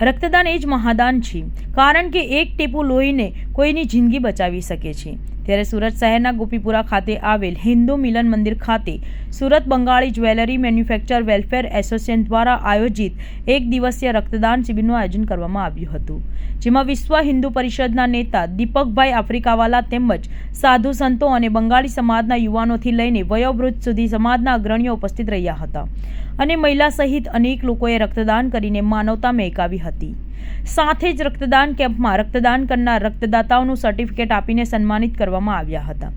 રક્તદાન એ જ મહાદાન છે, કારણ કે એક ટીપું લોહીને કોઈની જિંદગી બચાવી શકે છે। ત્યારે સુરત શહેરના ગોપીપુરા ખાતે આવેલ હિન્દુ મિલન મંદિર ખાતે Surat Bengali jewellery manufacture welfare association દ્વારા આયોજિત એક દિવસીય રક્તદાન શિબિરનું આયોજન કરવામાં આવ્યું હતું, જેમાં વિશ્વ હિન્દુ પરિષદના નેતા દીપકભાઈ આફ્રિકાવાલા તેમજ સાધુ સંતો અને બંગાળી સમાજના યુવાનોથી લઈને વયોવૃદ્ધ સુધી સમાજના અગ્રણીઓ ઉપસ્થિત રહ્યા હતા અને મહિલા સહિત અનેક લોકોએ રક્તદાન કરીને માનવતા મહેકાવી હતી। સાથે જ રક્તદાન કેમ્પમાં રક્તદાન કરનાર રક્તદાતાઓનું સર્ટિફિકેટ આપીને સન્માનિત કરવામાં આવ્યા હતા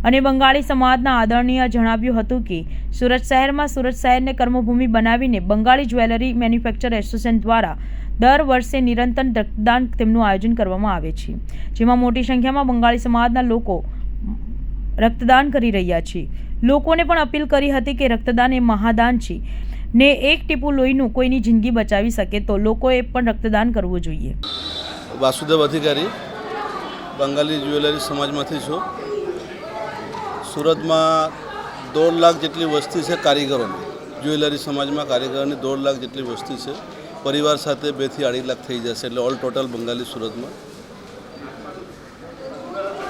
અને બંગાળી સમાજના આદરણીય જણાવ્યું હતું કે સુરત શહેરમાં સુરત શહેરને કર્મભૂમિ બનાવીને બંગાળી જ્વેલરી મેન્યુફેક્ચર એસોસિએશન દ્વારા દર વર્ષે નિરંતર રક્તદાન તેમનું આયોજન કરવામાં આવે છે, જેમાં મોટી સંખ્યામાં બંગાળી સમાજના લોકો રક્તદાન કરી રહ્યા છે। લોકોને પણ અપીલ કરી હતી કે રક્તદાન એ મહાદાન છે ને એક ટીપું લોહીનું કોઈની જિંદગી બચાવી શકે તો લોકોએ પણ રક્તદાન કરવું જોઈએ। વાસુદેવ અધિકારી બંગાળી જ્વેલરી સમાજમાંથી છું। સુરતમાં 1.5 લાખ જેટલી વસ્તી છે કારીગરોની, જ્વેલરી સમાજમાં કારીગરોની 1.5 લાખ જેટલી વસ્તી છે। પરિવાર સાથે 2 થી 2.5 લાખ થઈ જશે, એટલે ઓલ ટોટલ બંગાળી સુરતમાં।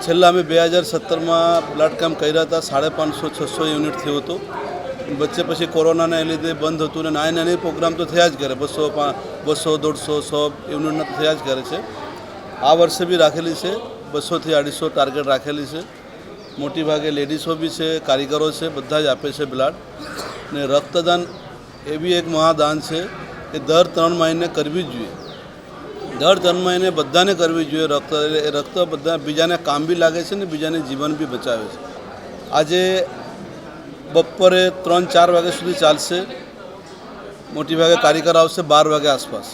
છેલ્લા અમે 2017માં બ્લડ કેમ્પ કર્યા હતા, 550-600 યુનિટ થયું હતું। વચ્ચે પછી કોરોનાના લીધે બંધ હતું ને નાની પ્રોગ્રામ તો થયા જ કરે, 200, 150, 100 યુનિટના થયા જ કરે છે। આ વર્ષે બી રાખેલી છે, 200 થી 250 ટાર્ગેટ રાખેલી છે। મોટી ભાગે લેડીઝો બી છે, કારીગરો છે, બધા જ આપે છે બ્લડ। ને રક્તદાન એવી એક મહાદાન છે કે દર 3 મહિને કરવી જ જોઈએ, દર 3 મહિને બધાને કરવી જોઈએ। રક્ત બધા બીજાને કામ બી લાગે છે ને બીજાને જીવન બી બચાવે છે। આજે બપોરે 3-4 વાગ્યા સુધી ચાલશે, મોટી ભાગે કારીગર આવશે 12 વાગ્યા આસપાસ।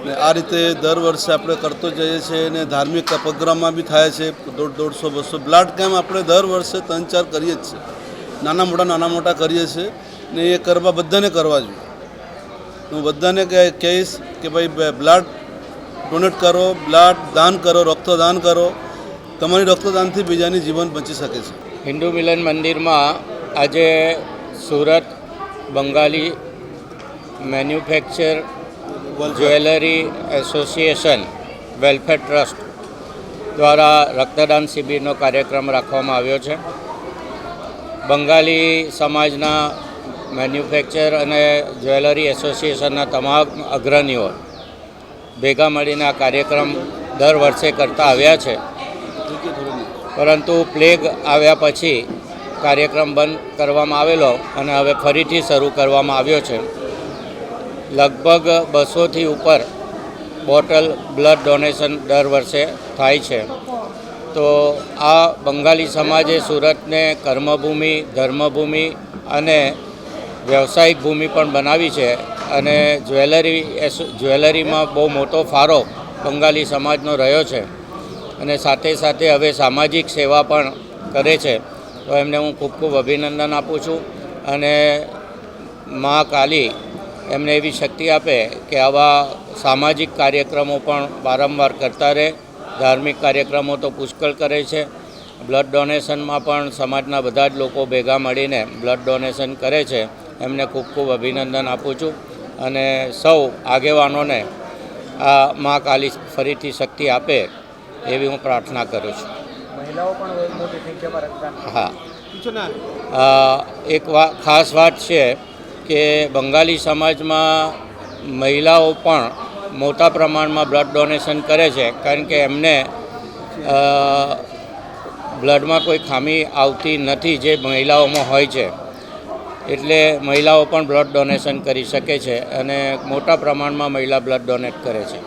ને આ રીતે દર વર્ષે આપણે કરતો જઈએ છીએ ને ધાર્મિક પ્રોગ્રામમાં બી થાય છે, 150-200 બ્લડ કેમ્પ આપણે દર વર્ષે 3-4 કરીએ જ છે, નાના મોટા કરીએ છીએ ને એ કરવા બધાને કરવા જોઈએ। હું બધાને કહીશ કે ભાઈ બ્લડ ડોનેટ કરો, બ્લડ દાન કરો, રક્તદાન કરો, તમારી રક્તદાનથી બીજાની જીવન બચી શકે છે। હિન્દુ મિલન મંદિરમાં આજે Surat Bengali manufacture jewellery association welfare trust દ્વારા રક્તદાન શિબિરનો કાર્યક્રમ રાખવામાં આવ્યો છે। બંગાળી સમાજના મેન્યુફેક્ચર અને જ્વેલરી એસોસિએશનના તમામ અગ્રણીઓ ભેગા મળીને આ કાર્યક્રમ દર વર્ષે કરતા આવ્યા છે, પરંતુ પ્લેગ આવ્યા પછી કાર્યક્રમ બંધ કરવામાં આવેલો અને હવે ફરીથી શરૂ કરવામાં આવ્યો છે। લગભગ 200થી ઉપર બોટલ બ્લડ ડોનેશન દર વર્ષે થાય છે। તો આ બંગાળી સમાજે સુરતને કર્મભૂમિ, ધર્મભૂમિ અને વ્યવસાયિક ભૂમિ પણ બનાવી છે અને જ્વેલરીમાં બહુ મોટો ફાળો બંગાળી સમાજનો રહ્યો છે અને સાથે સાથે હવે સામાજિક સેવા પણ કરે છે। તો એમને હું ખૂબ અભિનંદન આપું છું અને મા કાલી એમને એવી શક્તિ આપે કે આવા સામાજિક કાર્યક્રમો પણ વારંવાર કરતા રહે। ધાર્મિક કાર્યક્રમો તો પુષ્કળ કરે છે, બ્લડ ડોનેશનમાં પણ સમાજના બધા જ લોકો ભેગા મળીને બ્લડ ડોનેશન કરે છે। એમને ખૂબ અભિનંદન આપું છું અને સૌ આગેવાનોને આ મા કાલી ફરીથી શક્તિ આપે એવી હું પ્રાર્થના કરું છું। મહિલાઓ પણ મોટી સંખ્યામાં રક્તદાન, હા, એક ખાસ વાત છે કે બંગાળી સમાજમાં મહિલાઓ પણ મોટા પ્રમાણમાં બ્લડ ડોનેશન કરે છે, કારણ કે એમને બ્લડમાં કોઈ ખામી આવતી નથી જે મહિલાઓમાં હોય છે, એટલે મહિલાઓ પણ બ્લડ ડોનેશન કરી શકે છે અને મોટા પ્રમાણમાં મહિલા બ્લડ ડોનેટ કરે છે।